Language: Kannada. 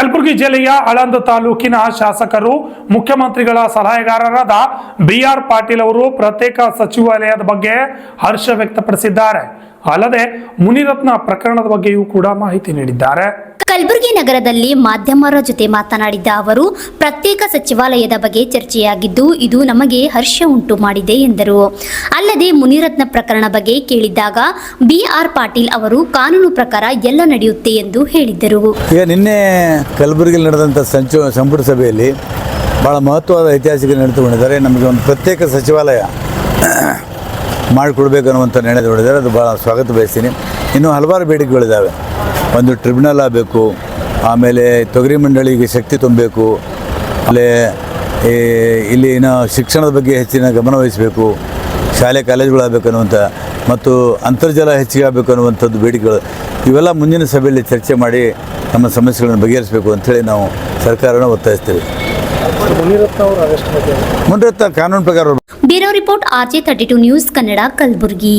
ಕಲಬುರಗಿ ಜಿಲ್ಲೆಯ ಆಳಂದ ತಾಲೂಕಿನ ಶಾಸಕರು ಮುಖ್ಯಮಂತ್ರಿಗಳ ಸಲಹೆಗಾರರಾದ ಬಿ.ಆರ್. ಪಾಟೀಲ್ ಅವರು ಪ್ರತ್ಯೇಕ ಸಚಿವಾಲಯದ ಬಗ್ಗೆ ಹರ್ಷ ವ್ಯಕ್ತಪಡಿಸಿದ್ದಾರೆ. ಅಲ್ಲದೆ ಮುನಿರತ್ನ ಪ್ರಕರಣದ ಬಗ್ಗೆಯೂ ಕೂಡ ಮಾಹಿತಿ ನೀಡಿದ್ದಾರೆ. ಕಲಬುರಗಿ ನಗರದಲ್ಲಿ ಮಾಧ್ಯಮರ ಜೊತೆ ಮಾತನಾಡಿದ ಅವರು, ಪ್ರತ್ಯೇಕ ಸಚಿವಾಲಯದ ಬಗ್ಗೆ ಚರ್ಚೆಯಾಗಿದ್ದು ಇದು ನಮಗೆ ಹರ್ಷ ಉಂಟು ಮಾಡಿದೆ ಎಂದರು. ಅಲ್ಲದೆ ಮುನಿರತ್ನ ಪ್ರಕರಣ ಬಗ್ಗೆ ಕೇಳಿದಾಗ ಬಿ.ಆರ್. ಪಾಟೀಲ್ ಅವರು ಕಾನೂನು ಪ್ರಕಾರ ಎಲ್ಲ ನಡೆಯುತ್ತೆ ಎಂದು ಹೇಳಿದರು. ಈಗ ನಿನ್ನೆ ಕಲಬುರಗಿಯಲ್ಲಿ ನಡೆದಂಥ ಸಂಪುಟ ಸಭೆಯಲ್ಲಿ ಭಾಳ ಮಹತ್ವದ ಐತಿಹಾಸಿಕ ನಿರ್ಣಯ ತಗೊಂಡಿದ್ದಾರೆ. ನಮಗೆ ಒಂದು ಪ್ರತ್ಯೇಕ ಸಚಿವಾಲಯ ಮಾಡಿಕೊಡ್ಬೇಕು ಅನ್ನುವಂಥ ನಿರ್ಣಯ ತಗೊಂಡಿದ್ದಾರೆ. ಅದು ಭಾಳ ಸ್ವಾಗತ ಬಯಸ್ತೀನಿ. ಇನ್ನೂ ಹಲವಾರು ಬೇಡಿಕೆಗಳಿದ್ದಾವೆ. ಒಂದು ಟ್ರಿಬ್ಯುನಲ್ ಆಗಬೇಕು, ಆಮೇಲೆ ತೊಗರಿ ಮಂಡಳಿಗೆ ಶಕ್ತಿ ತುಂಬಬೇಕು, ಆಮೇಲೆ ಇಲ್ಲಿ ಶಿಕ್ಷಣದ ಬಗ್ಗೆ ಹೆಚ್ಚಿನ ಗಮನ ವಹಿಸಬೇಕು, ಶಾಲೆ ಕಾಲೇಜುಗಳಾಗಬೇಕು ಅನ್ನುವಂಥ ಮತ್ತು ಅಂತರ್ಜಲ ಹೆಚ್ಚಿಗೆ ಆಗಬೇಕು ಅನ್ನುವಂಥದ್ದು ಬೇಡಿಕೆಗಳು. ಇವೆಲ್ಲ ಮುಂದಿನ ಸಭೆಯಲ್ಲಿ ಚರ್ಚೆ ಮಾಡಿ ನಮ್ಮ ಸಮಸ್ಯೆಗಳನ್ನು ಬಗೆಹರಿಸಬೇಕು ಅಂಥೇಳಿ ನಾವು ಸರ್ಕಾರನ ಒತ್ತಾಯಿಸ್ತೇವೆ. ಮುನಿರತ್ನ ಕಾನೂನು ಪ್ರಕಾರ. Bureau report RJ32 news Kannada, Kalaburagi.